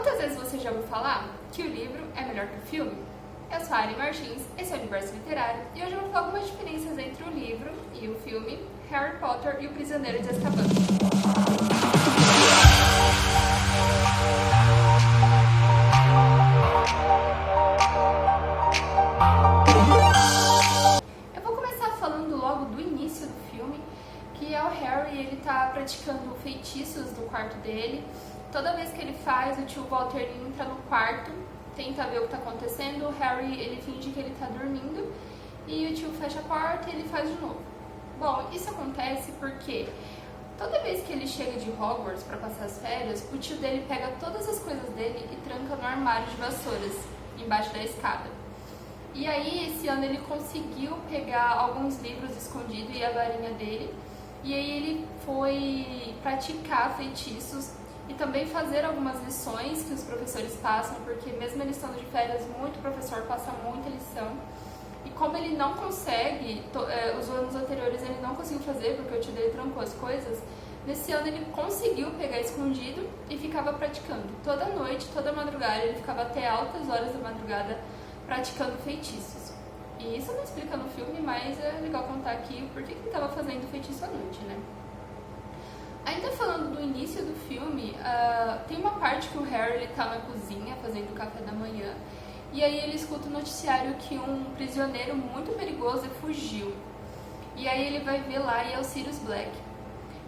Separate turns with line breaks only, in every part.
Quantas vezes você já ouviu falar que o livro é melhor que o filme? Eu sou a Ari Martins, esse é o Universo Literário, e hoje eu vou falar algumas diferenças entre o livro e o filme Harry Potter e o Prisioneiro de Azkaban. Eu vou começar falando logo do início do filme, que é o Harry, ele tá praticando feitiços no quarto dele. Toda vez que ele faz, o tio Walter entra no quarto, tenta ver o que tá acontecendo, o Harry ele finge que ele tá dormindo e o tio fecha a porta e ele faz de novo. Bom, isso acontece porque toda vez que ele chega de Hogwarts para passar as férias, o tio dele pega todas as coisas dele e tranca no armário de vassouras, embaixo da escada. E aí, esse ano ele conseguiu pegar alguns livros escondidos e a varinha dele, e aí ele foi praticar feitiços e também fazer algumas lições que os professores passam, porque mesmo ele estando de férias, muito professor passa muita lição. E como ele não consegue, os anos anteriores ele não conseguiu fazer, porque o tio dele trancou as coisas, nesse ano ele conseguiu pegar escondido e ficava praticando. Toda noite, toda madrugada, ele ficava até altas horas da madrugada praticando feitiços. E isso não explica no filme, mas é legal contar aqui por que ele estava fazendo feitiço à noite, né? Ainda falando do início do filme, tem uma parte que o Harry tá na cozinha fazendo o café da manhã e aí ele escuta o noticiário que um prisioneiro muito perigoso fugiu. E aí ele vai ver lá e é o Sirius Black.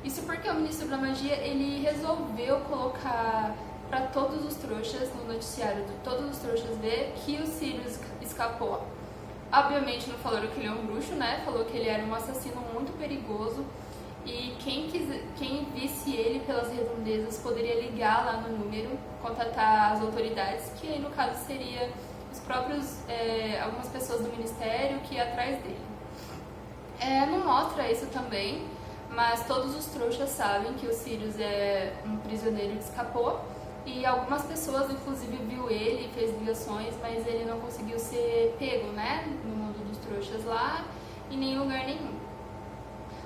Isso porque o Ministro da Magia ele resolveu colocar para todos os trouxas no noticiário, de todos os trouxas ver que o Sirius escapou. Obviamente não falaram que ele é um bruxo, né? Falou que ele era um assassino muito perigoso. E quem visse ele pelas redondezas poderia ligar lá no número, contatar as autoridades, que aí no caso seria os próprios, algumas pessoas do ministério que ia atrás dele. Não mostra isso também, mas todos os trouxas sabem que o Sirius é um prisioneiro que escapou, e algumas pessoas inclusive viu ele, fez ligações, mas ele não conseguiu ser pego, né, no mundo dos trouxas lá, em nenhum lugar nenhum.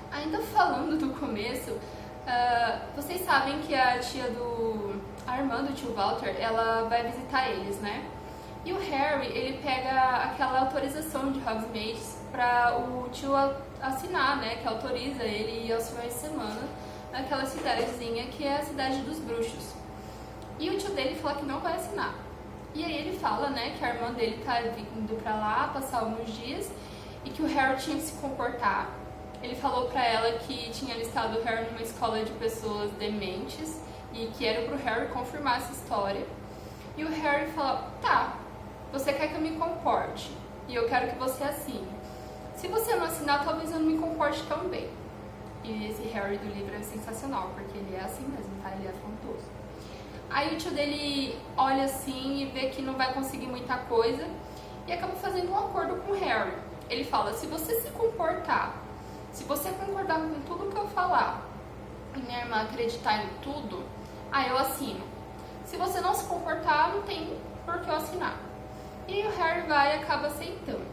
Ainda falando do começo, vocês sabem que a irmã do tio Walter, ela vai visitar eles, né? E o Harry, ele pega aquela autorização de Hogsmeade para o tio assinar, né? Que autoriza ele ir aos finais de semana naquela cidadezinha que é a cidade dos bruxos. E o tio dele fala que não vai assinar. E aí ele fala, né, que a irmã dele tá indo pra lá passar alguns dias e que o Harry tinha que se comportar. Ele falou pra ela que tinha listado o Harry numa escola de pessoas dementes e que era pro Harry confirmar essa história. E o Harry falou, tá, você quer que eu me comporte e eu quero que você assine. Se você não assinar, talvez eu não me comporte tão bem. E esse Harry do livro é sensacional, porque ele é assim mesmo, tá? Ele é afrontoso. Aí o tio dele olha assim e vê que não vai conseguir muita coisa e acaba fazendo um acordo com o Harry. Ele fala, se você se comportar, se você concordar com tudo que eu falar e minha irmã acreditar em tudo, aí eu assino. Se você não se comportar, não tem por que eu assinar. E o Harry vai e acaba aceitando.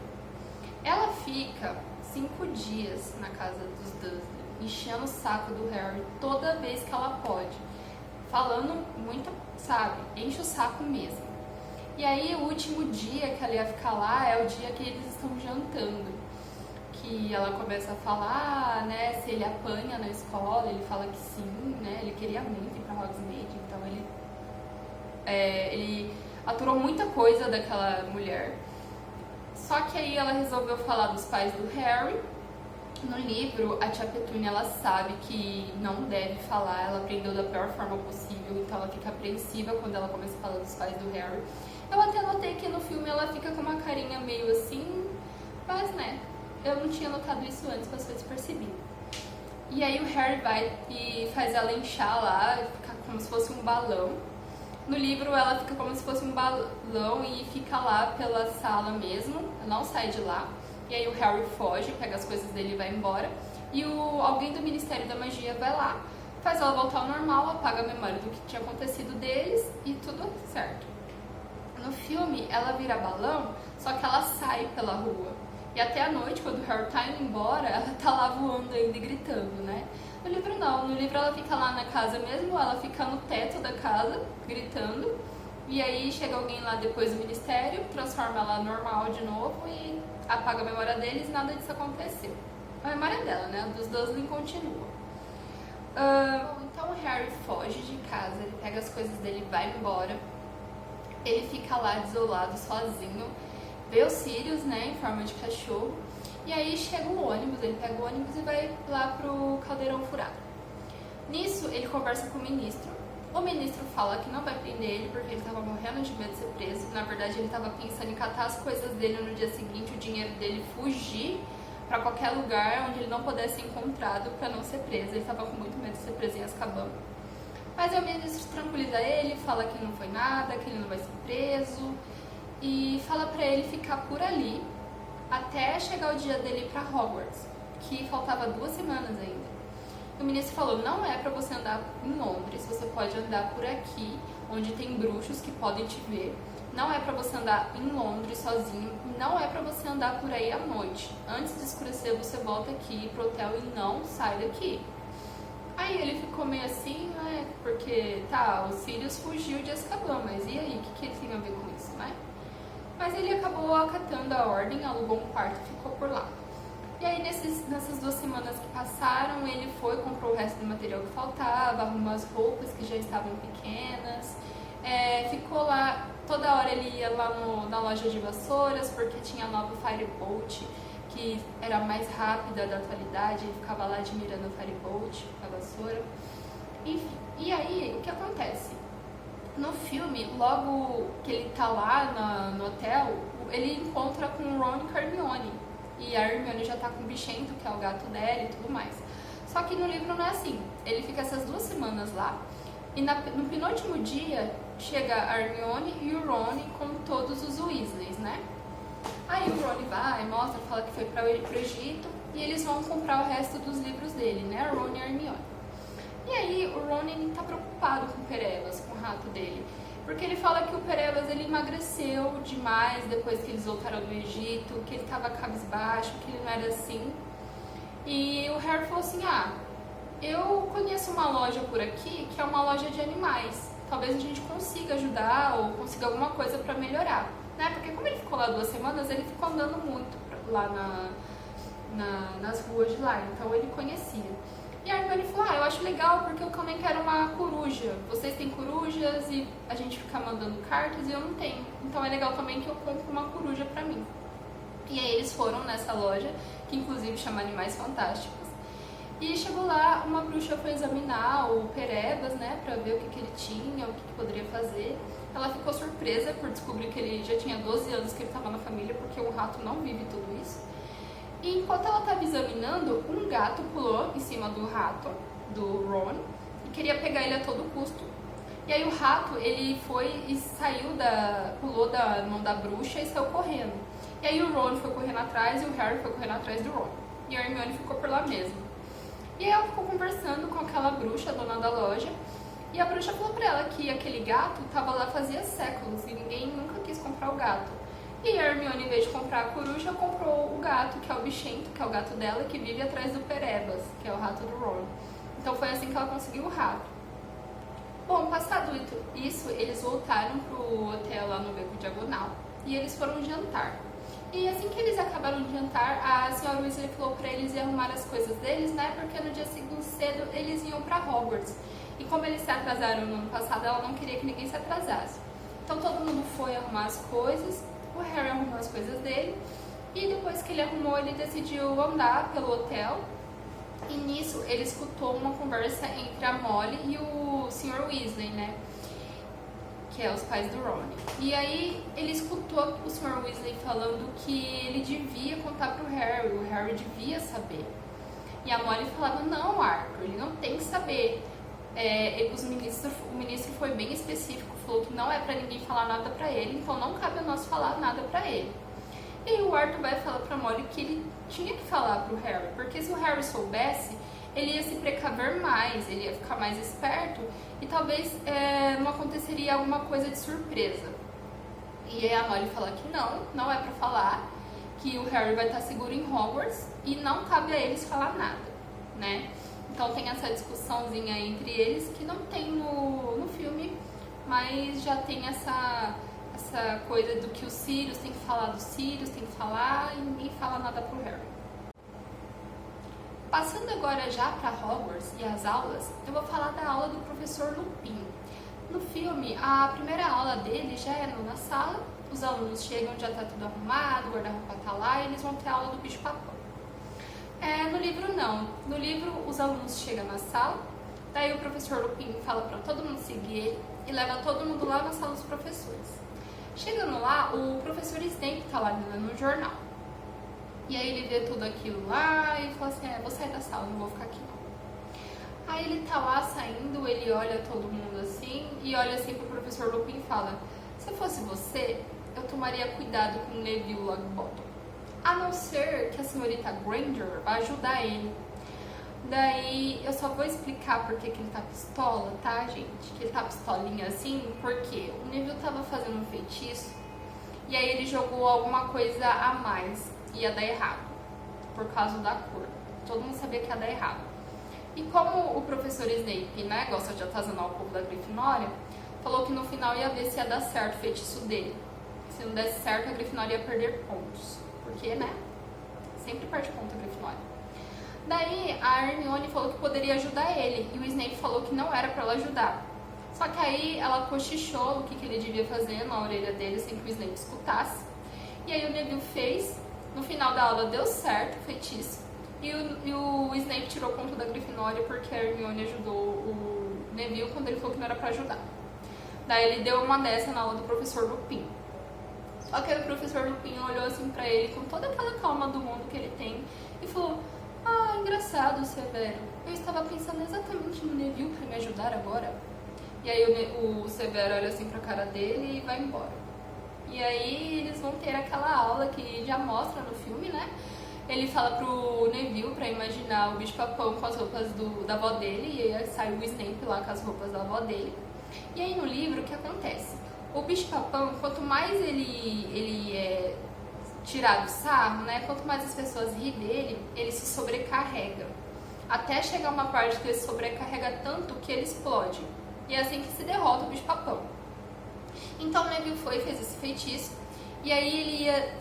Ela fica 5 dias na casa dos Dursley, enchendo o saco do Harry toda vez que ela pode. Falando muito, sabe, enche o saco mesmo. E aí o último dia que ela ia ficar lá é o dia que eles estão jantando. Que ela começa a falar, né, se ele apanha na escola, ele fala que sim, né, ele queria muito ir pra Hogsmeade, então ele aturou muita coisa daquela mulher. Só que aí ela resolveu falar dos pais do Harry. No livro, a tia Petúnia, ela sabe que não deve falar, ela aprendeu da pior forma possível, então ela fica apreensiva quando ela começa a falar dos pais do Harry. Eu até notei que no filme ela fica com uma carinha meio assim, mas né, eu não tinha notado isso antes, passou despercebido. E aí o Harry vai e faz ela inchar lá, fica como se fosse um balão. No livro ela fica como se fosse um balão e fica lá pela sala mesmo, não sai de lá. E aí o Harry foge, pega as coisas dele e vai embora. E alguém do Ministério da Magia vai lá, faz ela voltar ao normal, apaga a memória do que tinha acontecido deles e tudo certo. No filme ela vira balão, só que ela sai pela rua. E até a noite, quando o Harry tá indo embora, ela tá lá voando ainda e gritando, né? No livro não, no livro ela fica lá na casa mesmo, ela fica no teto da casa, gritando, E aí chega alguém lá depois do ministério, transforma ela normal de novo e apaga a memória deles e nada disso aconteceu. A memória dela, né? A dos Dursley continua. Então o Harry foge de casa, ele pega as coisas dele e vai embora. Ele fica lá desolado, sozinho, vê os Sirius, né, em forma de cachorro. E aí chega o ônibus, ele pega o ônibus e vai lá pro Caldeirão Furado. Nisso, ele conversa com o ministro. O ministro fala que não vai prender ele porque ele estava morrendo de medo de ser preso. Na verdade, ele estava pensando em catar as coisas dele no dia seguinte, o dinheiro dele, fugir para qualquer lugar onde ele não pudesse ser encontrado para não ser preso. Ele estava com muito medo de ser preso em Azkaban. Mas aí o ministro tranquiliza ele, fala que não foi nada, que ele não vai ser preso e fala para ele ficar por ali até chegar o dia dele ir para Hogwarts, que faltava 2 semanas ainda. O ministro falou, não é para você andar em Londres, você pode andar por aqui, onde tem bruxos que podem te ver. Não é para você andar em Londres sozinho, não é para você andar por aí à noite. Antes de escurecer, você volta aqui pro hotel e não sai daqui. Aí ele ficou meio assim, né, porque o Sirius fugiu de Azkaban, mas e aí, o que ele tem a ver com isso, né? Mas ele acabou acatando a ordem, alugou um quarto e ficou por lá. E aí nessas 2 semanas que passaram, ele foi, comprou o resto do material que faltava, arrumou as roupas que já estavam pequenas, ficou lá, toda hora ele ia lá na loja de vassouras, porque tinha a nova Firebolt, que era a mais rápida da atualidade, ele ficava lá admirando a Firebolt, a vassoura. Enfim, e aí, o que acontece? No filme, logo que ele tá lá no hotel, ele encontra com o Ron e Hermione. E a Hermione já tá com o Bichento, que é o gato dela e tudo mais. Só que no livro não é assim. Ele fica essas 2 semanas lá. E no penúltimo dia, chega a Hermione e o Ron com todos os Weasleys, né? Aí o Ron vai, mostra, fala que foi pro Egito. E eles vão comprar o resto dos livros dele, né? O Ron e a Hermione. E aí o Ron tá preocupado com o Perebas, com o rato dele. Porque ele fala que o Perebas ele emagreceu demais depois que eles voltaram do Egito, que ele tava cabisbaixo, que ele não era assim. E o Harry falou assim, eu conheço uma loja por aqui que é uma loja de animais. Talvez a gente consiga ajudar ou consiga alguma coisa pra melhorar. Né? Porque como ele ficou lá 2 semanas, ele ficou andando muito lá nas ruas de lá, então ele conhecia. E a Hermione falou, eu acho legal porque eu também quero uma coruja. Vocês têm corujas e a gente fica mandando cartas e eu não tenho. Então é legal também que eu compre uma coruja pra mim. E aí eles foram nessa loja, que inclusive chama Animais Fantásticos. E chegou lá, uma bruxa foi examinar o Perebas, né, pra ver o que ele tinha, o que poderia fazer. Ela ficou surpresa por descobrir que ele já tinha 12 anos que ele estava na família, porque um rato não vive tudo isso. E enquanto ela estava examinando, um gato pulou em cima do rato, do Ron, e queria pegar ele a todo custo. E aí o rato, ele foi e pulou da mão da bruxa e saiu correndo. E aí o Ron foi correndo atrás e o Harry foi correndo atrás do Ron. E a Hermione ficou por lá mesmo. E aí ela ficou conversando com aquela bruxa, a dona da loja, e a bruxa falou pra ela que aquele gato estava lá fazia séculos e ninguém nunca quis comprar o gato. E a Hermione, em vez de comprar a coruja, comprou o gato, que é o Bichento, que é o gato dela, que vive atrás do Perebas, que é o rato do Ron. Então foi assim que ela conseguiu o rato. Bom, passado isso, eles voltaram pro hotel lá no Beco Diagonal e eles foram jantar. E assim que eles acabaram de jantar, a senhora Weasley falou pra eles ir arrumar as coisas deles, né? Porque no dia seguinte cedo eles iam pra Hogwarts. E como eles se atrasaram no ano passado, ela não queria que ninguém se atrasasse. Então todo mundo foi arrumar as coisas. O Harry arrumou as coisas dele e depois que ele arrumou, ele decidiu andar pelo hotel e nisso ele escutou uma conversa entre a Molly e o Sr. Weasley, né? Que é os pais do Ron. E aí ele escutou o Sr. Weasley falando que ele devia contar pro Harry, o Harry devia saber. E a Molly falava, não, Arthur, ele não tem que saber. O ministro foi bem específico, falou que não é pra ninguém falar nada pra ele, então não cabe a nós falar nada pra ele. E aí o Arthur vai falar pra Molly que ele tinha que falar pro Harry, porque se o Harry soubesse, ele ia se precaver mais, ele ia ficar mais esperto e talvez não aconteceria alguma coisa de surpresa. E aí a Molly fala que não é pra falar, que o Harry vai estar seguro em Hogwarts e não cabe a eles falar nada, né? Então tem essa discussãozinha entre eles que não tem no filme, mas já tem essa coisa do que os Sirius tem que falar dos Sirius, tem que falar, e ninguém fala nada pro Harry. Passando agora já para Hogwarts e as aulas, eu vou falar da aula do professor Lupin. No filme, a primeira aula dele já é na sala, os alunos chegam, já tá tudo arrumado, o guarda-roupa tá lá e eles vão ter a aula do bicho-papão. No livro não, no livro os alunos chegam na sala, daí o professor Lupin fala para todo mundo seguir ele e leva todo mundo lá na sala dos professores. Chegando lá, o professor Snape tá lá lendo no jornal. E aí ele vê tudo aquilo lá e fala assim, vou sair da sala, não vou ficar aqui não. Aí ele tá lá saindo, ele olha todo mundo assim e olha assim pro professor Lupin e fala, se fosse você, eu tomaria cuidado com o Neville Longbottom. A não ser que a senhorita Granger vai ajudar ele. Daí eu só vou explicar por que ele tá pistola, tá, gente? Que ele tá pistolinha assim, porque o Neville tava fazendo um feitiço e aí ele jogou alguma coisa a mais. Ia dar errado, por causa da cor. Todo mundo sabia que ia dar errado. E como o professor Snape, né, gosta de atazanar o povo da Grifinória, falou que no final ia ver se ia dar certo o feitiço dele. Se não desse certo, a Grifinória ia perder pontos. Porque, né, sempre perde ponto a Grifinória. Daí, a Hermione falou que poderia ajudar ele, e o Snape falou que não era pra ela ajudar. Só que aí, ela cochichou o que ele devia fazer na orelha dele, sem que o Snape escutasse. E aí, o Neville fez. No final da aula deu certo o feitiço e o Snape tirou ponto da Grifinória porque a Hermione ajudou o Neville quando ele falou que não era pra ajudar. Daí ele deu uma dessa na aula do professor Lupin. Só que aí o professor Lupin olhou assim pra ele com toda aquela calma do mundo que ele tem e falou, engraçado, Severo, eu estava pensando exatamente no Neville pra me ajudar agora. E aí o Severo olha assim pra cara dele e vai embora. E aí eles vão ter aquela aula que já mostra no filme, né? Ele fala pro Neville pra imaginar o bicho-papão com as roupas da avó dele, e aí sai o Snape lá com as roupas da avó dele. E aí no livro, o que acontece? O bicho-papão, quanto mais ele é tirado sarro, né? Quanto mais as pessoas riem dele, ele se sobrecarrega. Até chegar uma parte que ele se sobrecarrega tanto que ele explode. E é assim que se derrota o bicho-papão. Então o Neville foi e fez esse feitiço, e aí ele ia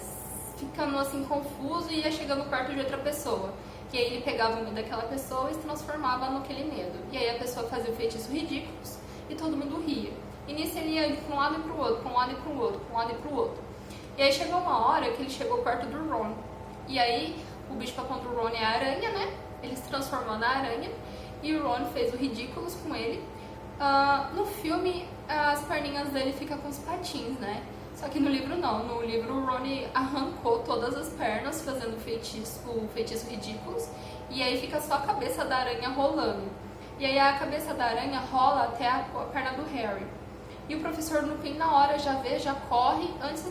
ficando assim confuso e ia chegando no quarto de outra pessoa. E aí ele pegava o medo daquela pessoa e se transformava naquele medo. E aí a pessoa fazia o feitiço ridículos e todo mundo ria. E nisso ele ia para um lado e para o outro, para um lado e para o outro, para um lado e para o outro. E aí chegou uma hora que ele chegou perto do Ron. E aí o bicho-papão do Ron é a aranha, né? Ele se transformou na aranha e o Ron fez o ridículos com ele. No filme, as perninhas dele ficam com os patins, né? Só que no livro não. No livro, o Rony arrancou todas as pernas fazendo o feitiço ridículos. E aí fica só a cabeça da aranha rolando. E aí a cabeça da aranha rola até a perna do Harry. E o professor Lupin na hora já vê, já corre. Antes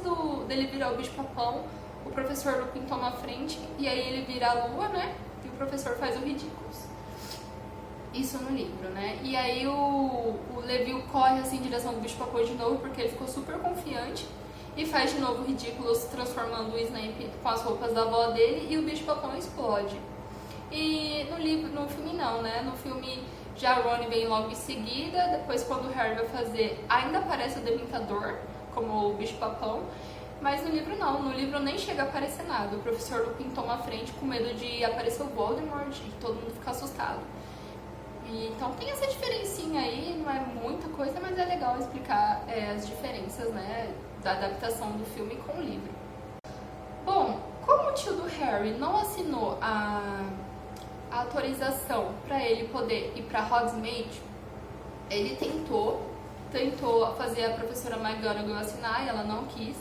dele virar o bicho-papão, o professor Lupin toma a frente. E aí ele vira a lua, né? E o professor faz o ridículos. Isso no livro, né? E aí o Neville corre assim em direção do bicho-papão de novo, porque ele ficou super confiante e faz de novo ridículos, transformando o Snape com as roupas da avó dele, e o bicho-papão explode. E no filme não, né? No filme já o Ron vem logo em seguida, depois quando o Harry vai fazer, ainda aparece o Dementador, como o bicho-papão, mas no livro não, no livro nem chega a aparecer nada. O professor Lupin toma a frente com medo de aparecer o Voldemort e todo mundo ficar assustado. Então tem essa diferencinha aí, não é muita coisa, mas é legal explicar as diferenças, né, da adaptação do filme com o livro. Bom, como o tio do Harry não assinou a autorização para ele poder ir para Hogsmeade, ele tentou fazer a professora McGonagall assinar e ela não quis.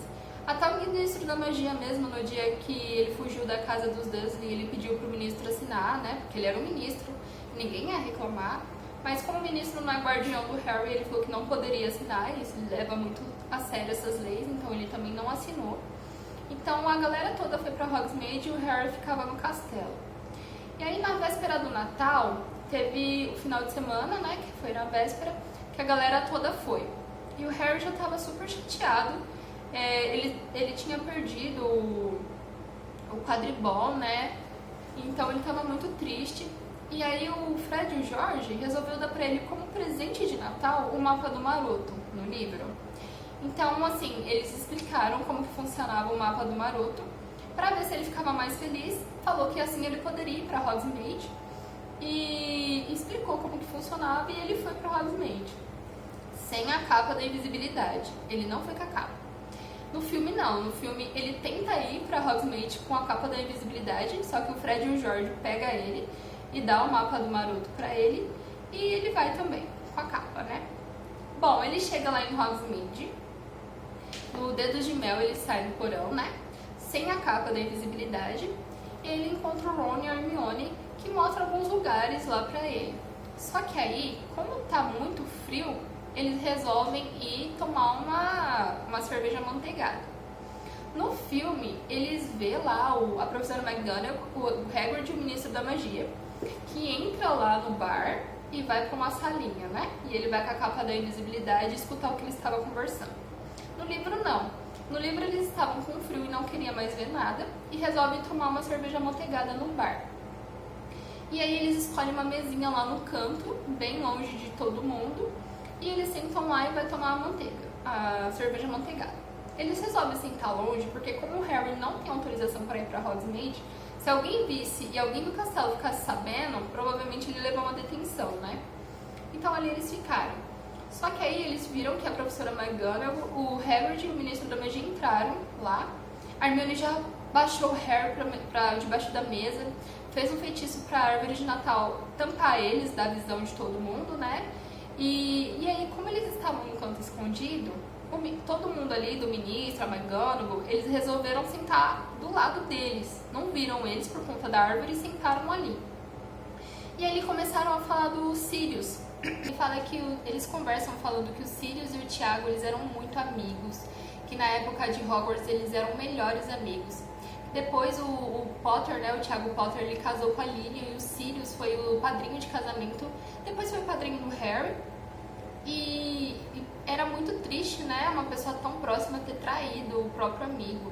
Até o ministro da magia mesmo, no dia que ele fugiu da casa dos Dursley, ele pediu pro ministro assinar, né, porque ele era o ministro. Ninguém ia reclamar, mas como o ministro não é guardião do Harry, ele falou que não poderia assinar, e isso leva muito a sério essas leis, então ele também não assinou. Então a galera toda foi pra Hogsmeade e o Harry ficava no castelo. E aí na véspera do Natal, teve o final de semana, né, que foi na véspera, que a galera toda foi. E o Harry já tava super chateado, ele tinha perdido o quadribol, né, então ele tava muito triste. E aí o Fred e o George resolveu dar pra ele como presente de Natal o mapa do Maroto no livro. Então, assim, eles explicaram como que funcionava o mapa do Maroto pra ver se ele ficava mais feliz. Falou que assim ele poderia ir pra Hogsmeade e explicou como que funcionava e ele foi pra Hogsmeade sem a capa da invisibilidade. Ele não foi com a capa. No filme não, no filme ele tenta ir pra Hogsmeade com a capa da invisibilidade, só que o Fred e o George pega ele e dá o mapa do Maroto pra ele e ele vai também com a capa, né? Bom, ele chega lá em Hogsmeade, no Dedos de Mel ele sai do porão, né? Sem a capa da invisibilidade, e ele encontra o Ron e a Hermione que mostram alguns lugares lá pra ele. Só que aí, como tá muito frio, eles resolvem ir tomar uma cerveja amanteigada. No filme, eles vê lá a professora McGonagall, o Hagrid e o Ministro da Magia, que entra lá no bar e vai pra uma salinha, né? E ele vai com a capa da invisibilidade escutar o que eles estavam conversando. No livro, não. No livro, eles estavam com frio e não queriam mais ver nada e resolvem tomar uma cerveja amanteigada no bar. E aí eles escolhem uma mesinha lá no canto, bem longe de todo mundo, e eles sentam lá e vai tomar a cerveja amanteigada. Eles resolvem sentar longe porque como o Harry não tem autorização para ir para Hogsmeade, se alguém visse e alguém do castelo ficasse sabendo, provavelmente ele levou uma detenção, né? Então ali eles ficaram. Só que aí eles viram que a professora McGonagall, o Hagrid e o Ministro da Magia entraram lá. A Hermione já baixou o Harry pra debaixo da mesa, fez um feitiço pra árvore de Natal tampar eles da visão de todo mundo, né? E aí, como eles estavam em canto escondido, todo mundo ali, do ministro, a McGonagall, eles resolveram sentar do lado deles. Não viram eles por conta da árvore e sentaram ali. E aí começaram a falar do Sirius. E fala que eles conversam falando que o Sirius e o Tiago eles eram muito amigos, que na época de Hogwarts eles eram melhores amigos. Depois o Potter, né, o Tiago Potter, ele casou com a Lily e o Sirius foi o padrinho de casamento. Depois foi o padrinho do Harry. E era muito triste, né, uma pessoa tão próxima ter traído o próprio amigo.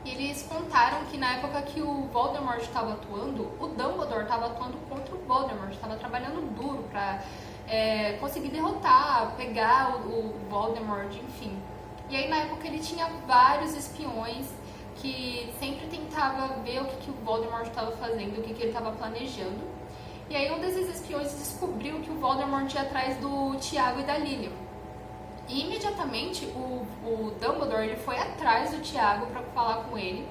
E eles contaram que na época que o Voldemort estava atuando, o Dumbledore estava atuando contra o Voldemort, estava trabalhando duro pra conseguir derrotar, pegar o Voldemort, enfim. E aí na época ele tinha vários espiões que sempre tentava ver o que o Voldemort estava fazendo, o que ele estava planejando. E aí um desses espiões descobriu que o Voldemort ia atrás do Tiago e da Lily. E imediatamente o Dumbledore ele foi atrás do Tiago para falar com ele.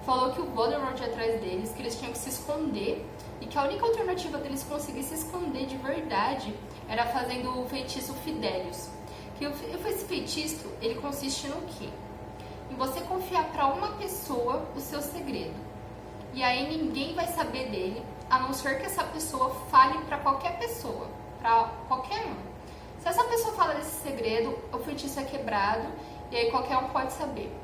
Falou que o Voldemort ia atrás deles, que eles tinham que se esconder e que a única alternativa deles conseguir se esconder de verdade era fazendo o feitiço Fidelius. Que esse feitiço ele consiste no quê? Em você confiar para uma pessoa o seu segredo. E aí ninguém vai saber dele, a não ser que essa pessoa fale para qualquer pessoa, para qualquer um. Se essa pessoa fala desse segredo, o feitiço é quebrado e aí qualquer um pode saber.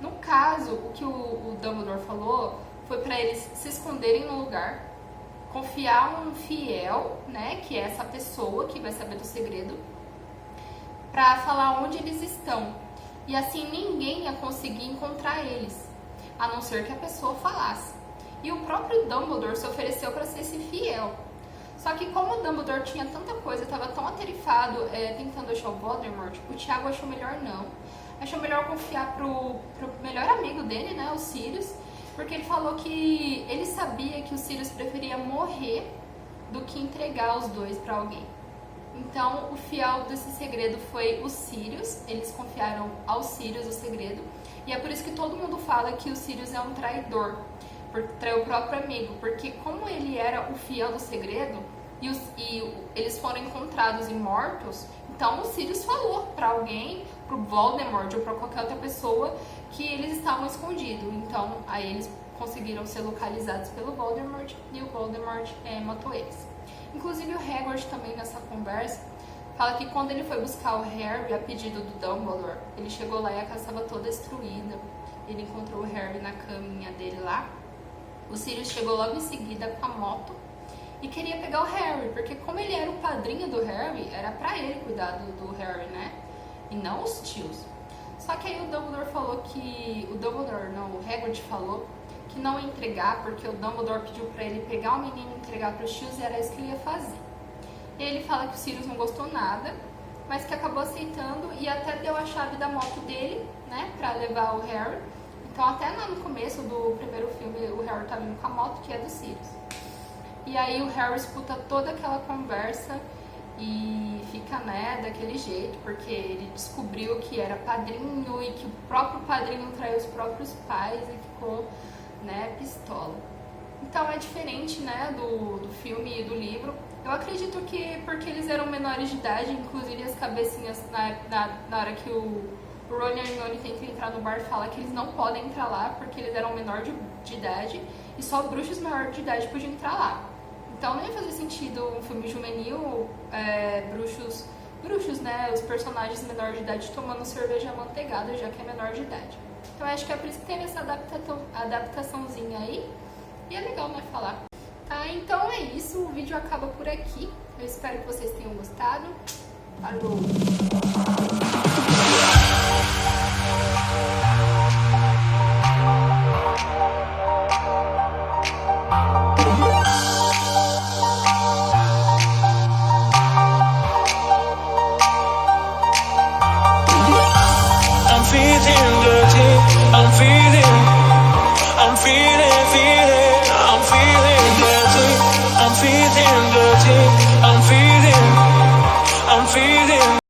No caso, o que o Dumbledore falou foi para eles se esconderem no lugar, confiar um fiel, né, que é essa pessoa que vai saber do segredo, para falar onde eles estão. E assim ninguém ia conseguir encontrar eles, a não ser que a pessoa falasse. E o próprio Dumbledore se ofereceu para ser esse fiel. Só que como o Dumbledore tinha tanta coisa, estava tão atarefado tentando achar o Voldemort, o Tiago achou melhor não. Achou melhor confiar pro melhor amigo dele, né, o Sirius, porque ele falou que ele sabia que o Sirius preferia morrer do que entregar os dois para alguém. Então, o fiel desse segredo foi o Sirius, eles confiaram ao Sirius o segredo, e é por isso que todo mundo fala que o Sirius é um traidor, por trair o próprio amigo, porque como ele era o fiel do segredo, e eles foram encontrados e mortos, então o Sirius falou para alguém, pro Voldemort ou para qualquer outra pessoa, que eles estavam escondidos. Então, aí eles conseguiram ser localizados pelo Voldemort e o Voldemort matou eles. Inclusive o Hagrid também nessa conversa fala que quando ele foi buscar o Harry a pedido do Dumbledore, ele chegou lá e a casa estava toda destruída. Ele encontrou o Harry na caminha dele lá. O Sirius chegou logo em seguida com a moto e queria pegar o Harry, porque como ele era o padrinho do Harry, era pra ele cuidar do Harry, né? E não os tios. Só que aí o Dumbledore falou que... O Hagrid falou que não ia entregar, porque o Dumbledore pediu pra ele pegar o menino e entregar pros tios, e era isso que ele ia fazer. E ele fala que o Sirius não gostou nada, mas que acabou aceitando e até deu a chave da moto dele, né, pra levar o Harry. Então até no começo do primeiro filme o Harry tá vindo com a moto, que é do Sirius. E aí o Harry escuta toda aquela conversa e fica, né, daquele jeito, porque ele descobriu que era padrinho e que o próprio padrinho traiu os próprios pais e ficou, né, pistola. Então é diferente, né, do filme e do livro. Eu acredito que porque eles eram menores de idade, inclusive as cabecinhas na hora que o Ron e a Hermione tentam entrar no bar, fala que eles não podem entrar lá porque eles eram menor de idade e só bruxos maiores de idade podiam entrar lá. Então não ia fazer sentido um filme juvenil, bruxos, né, os personagens menores de idade tomando cerveja amanteigada, já que é menor de idade. Então acho que é por isso que teve essa adaptaçãozinha aí, e é legal, né, falar. Tá, então é isso, o vídeo acaba por aqui. Eu espero que vocês tenham gostado. Falou!
I'm feeling